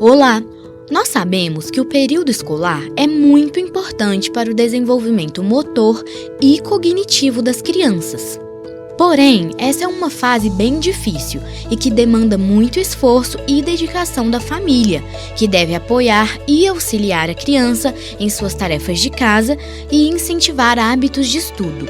Olá! Nós sabemos que o período escolar é muito importante para o desenvolvimento motor e cognitivo das crianças. Porém, essa é uma fase bem difícil e que demanda muito esforço e dedicação da família, que deve apoiar e auxiliar a criança em suas tarefas de casa e incentivar hábitos de estudo.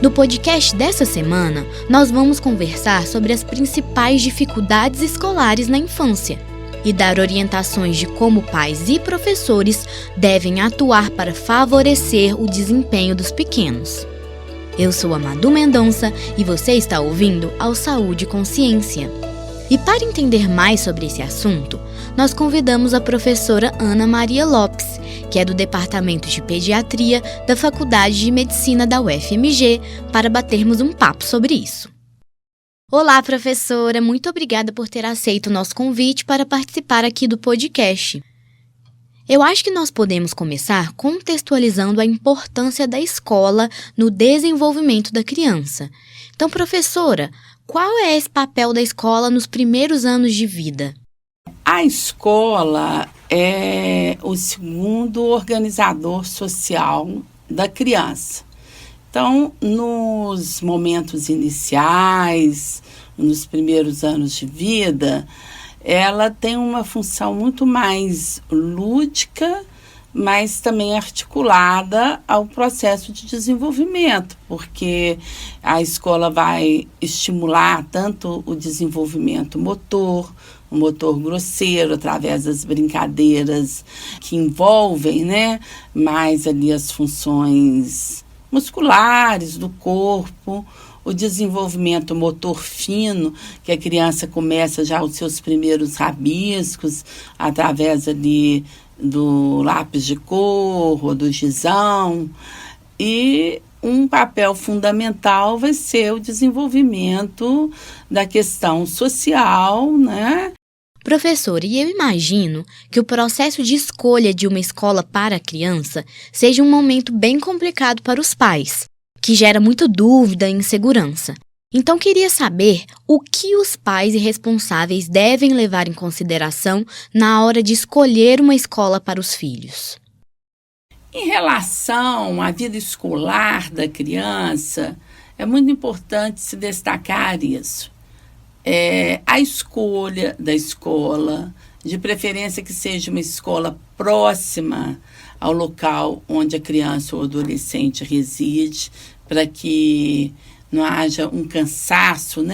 No podcast dessa semana, nós vamos conversar sobre as principais dificuldades escolares na infância e dar orientações de como pais e professores devem atuar para favorecer o desempenho dos pequenos. Eu sou a Madu Mendonça e você está ouvindo ao Saúde e Consciência. E para entender mais sobre esse assunto, nós convidamos a professora Ana Maria Lopes, que é do Departamento de Pediatria da Faculdade de Medicina da UFMG, para batermos um papo sobre isso. Olá, professora! Muito obrigada por ter aceito o nosso convite para participar aqui do podcast. Eu acho que nós podemos começar contextualizando a importância da escola no desenvolvimento da criança. Então, professora, qual é esse papel da escola nos primeiros anos de vida? A escola é o segundo organizador social da criança. Então, nos momentos iniciais, nos primeiros anos de vida, ela tem uma função muito mais lúdica, mas também articulada ao processo de desenvolvimento, porque a escola vai estimular tanto o desenvolvimento motor, o motor grosseiro, através das brincadeiras que envolvem, mais ali as funções musculares do corpo, o desenvolvimento motor fino, que a criança começa já os seus primeiros rabiscos, através ali do lápis de cor ou do gizão, e um papel fundamental vai ser o desenvolvimento da questão social, Professor, e eu imagino que o processo de escolha de uma escola para a criança seja um momento bem complicado para os pais, que gera muita dúvida e insegurança. Então, queria saber o que os pais e responsáveis devem levar em consideração na hora de escolher uma escola para os filhos. Em relação à vida escolar da criança, é muito importante se destacar isso. A escolha da escola, de preferência que seja uma escola próxima ao local onde a criança ou adolescente reside, para que não haja um cansaço,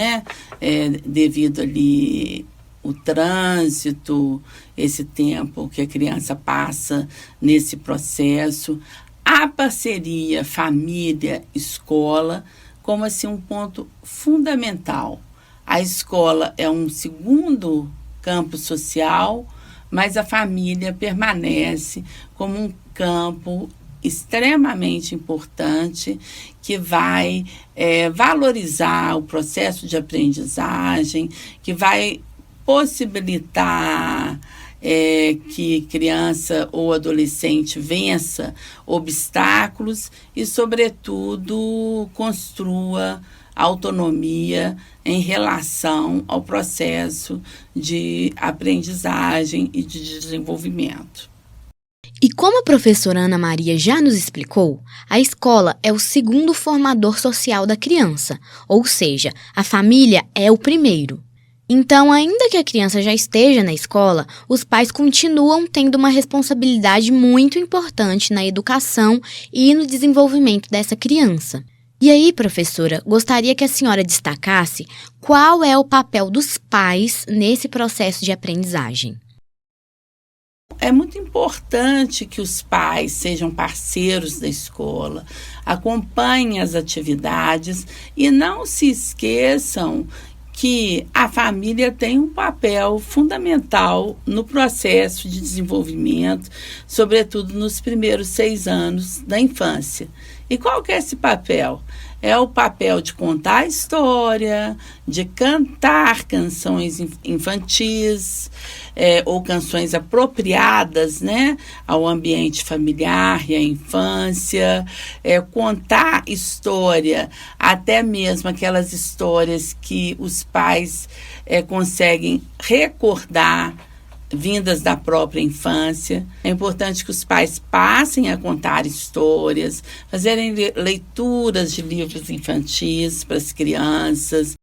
devido ali o trânsito, esse tempo que a criança passa nesse processo. A parceria família-escola como assim um ponto fundamental. A escola é um segundo campo social, mas a família permanece como um campo extremamente importante que vai valorizar o processo de aprendizagem, que vai possibilitar que criança ou adolescente vença obstáculos e, sobretudo, construa autonomia em relação ao processo de aprendizagem e de desenvolvimento. E como a professora Ana Maria já nos explicou, a escola é o segundo formador social da criança, ou seja, a família é o primeiro. Então, ainda que a criança já esteja na escola, os pais continuam tendo uma responsabilidade muito importante na educação e no desenvolvimento dessa criança. E aí, professora, gostaria que a senhora destacasse qual é o papel dos pais nesse processo de aprendizagem. É muito importante que os pais sejam parceiros da escola, acompanhem as atividades e não se esqueçam que a família tem um papel fundamental no processo de desenvolvimento, sobretudo nos primeiros 6 anos da infância. E qual que é esse papel? É o papel de contar a história, de cantar canções infantis, ou canções apropriadas, ao ambiente familiar e à infância, contar história, até mesmo aquelas histórias que os pais conseguem recordar vindas da própria infância. É importante que os pais passem a contar histórias, fazerem leituras de livros infantis para as crianças.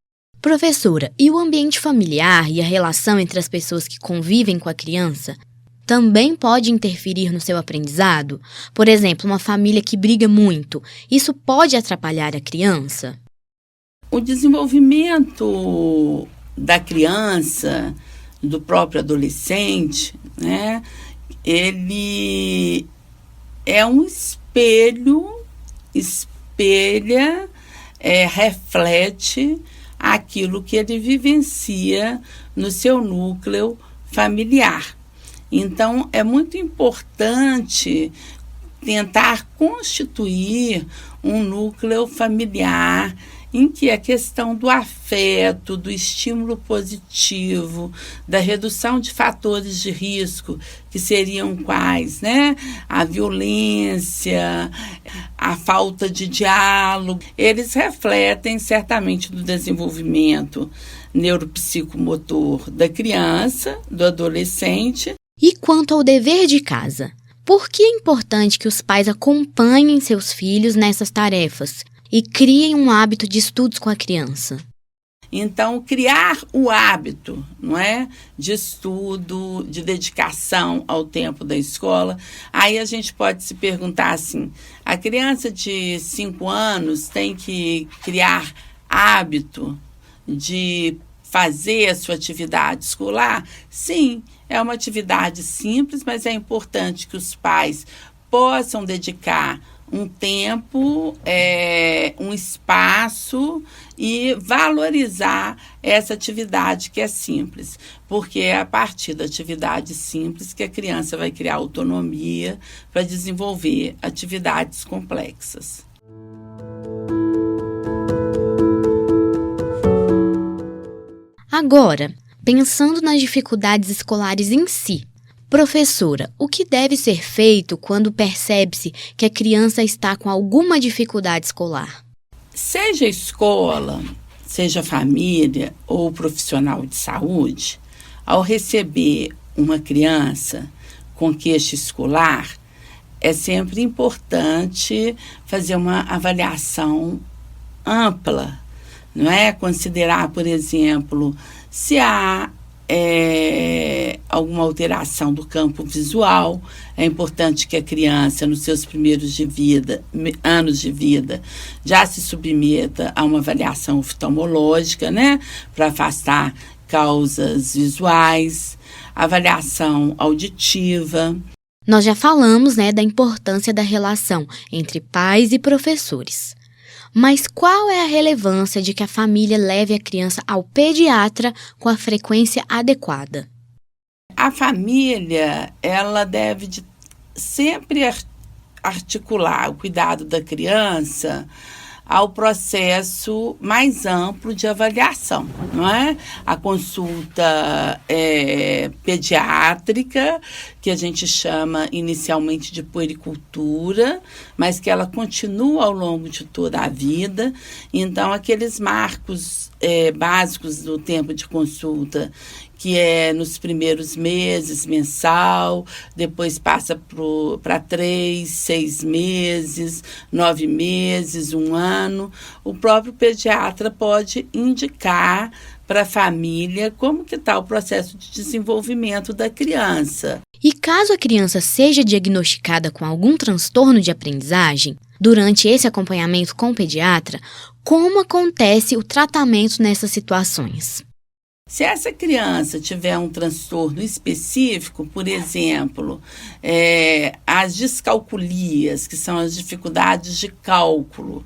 Professora, e o ambiente familiar e a relação entre as pessoas que convivem com a criança também pode interferir no seu aprendizado? Por exemplo, uma família que briga muito, isso pode atrapalhar a criança? O desenvolvimento da criança, do próprio adolescente, né, ele é um reflete aquilo que ele vivencia no seu núcleo familiar. Então, é muito importante tentar constituir um núcleo familiar em que a questão do afeto, do estímulo positivo, da redução de fatores de risco, que seriam quais, né? A violência, a falta de diálogo, eles refletem certamente no desenvolvimento neuropsicomotor da criança, do adolescente. E quanto ao dever de casa? Por que é importante que os pais acompanhem seus filhos nessas tarefas e criem um hábito de estudos com a criança? Então, criar o hábito, não é, de estudo, de dedicação ao tempo da escola. Aí a gente pode se perguntar assim, a criança de 5 anos tem que criar hábito de fazer a sua atividade escolar? Sim, é uma atividade simples, mas é importante que os pais possam dedicar um tempo, um espaço e valorizar essa atividade que é simples, porque é a partir da atividade simples que a criança vai criar autonomia para desenvolver atividades complexas. Agora, pensando nas dificuldades escolares em si, professora, o que deve ser feito quando percebe-se que a criança está com alguma dificuldade escolar? Seja escola, seja família ou profissional de saúde, ao receber uma criança com queixa escolar, é sempre importante fazer uma avaliação ampla, não é? Considerar, por exemplo, se há alguma alteração do campo visual. É importante que a criança, nos seus primeiros anos de vida, já se submeta a uma avaliação oftalmológica, né, para afastar causas visuais, avaliação auditiva. Nós já falamos, da importância da relação entre pais e professores. Mas qual é a relevância de que a família leve a criança ao pediatra com a frequência adequada? A família, ela deve sempre articular o cuidado da criança ao processo mais amplo de avaliação, não é? A consulta pediátrica, que a gente chama inicialmente de puericultura, mas que ela continua ao longo de toda a vida. Então, aqueles marcos básicos do tempo de consulta, que é nos primeiros meses, mensal, depois passa para 3, 6 meses, 9 meses, 1 ano. O próprio pediatra pode indicar para a família como que está o processo de desenvolvimento da criança. E caso a criança seja diagnosticada com algum transtorno de aprendizagem, durante esse acompanhamento com o pediatra, como acontece o tratamento nessas situações? Se essa criança tiver um transtorno específico, por exemplo, as descalculias, que são as dificuldades de cálculo,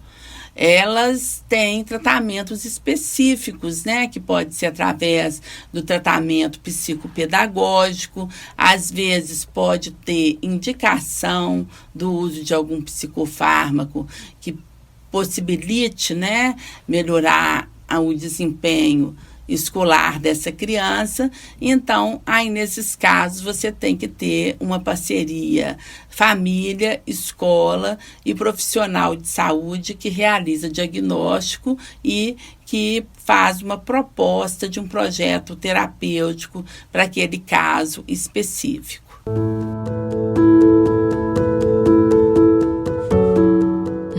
elas têm tratamentos específicos, né, que pode ser através do tratamento psicopedagógico, às vezes pode ter indicação do uso de algum psicofármaco que possibilite, né, melhorar o desempenho escolar dessa criança. Então, aí nesses casos, você tem que ter uma parceria família, escola e profissional de saúde que realiza diagnóstico e que faz uma proposta de um projeto terapêutico para aquele caso específico.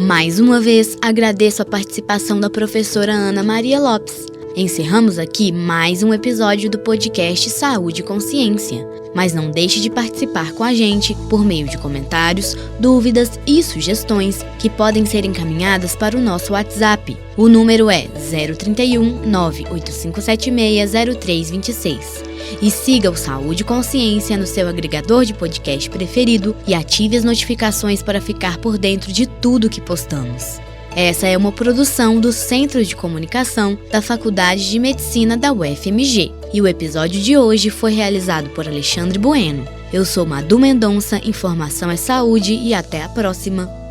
Mais uma vez, agradeço a participação da professora Ana Maria Lopes. Encerramos aqui mais um episódio do podcast Saúde e Consciência. Mas não deixe de participar com a gente por meio de comentários, dúvidas e sugestões que podem ser encaminhadas para o nosso WhatsApp. O número é 031 98576 0326. E siga o Saúde e Consciência no seu agregador de podcast preferido e ative as notificações para ficar por dentro de tudo que postamos. Essa é uma produção do Centro de Comunicação da Faculdade de Medicina da UFMG. E o episódio de hoje foi realizado por Alexandre Bueno. Eu sou Madu Mendonça, informação é saúde e até a próxima!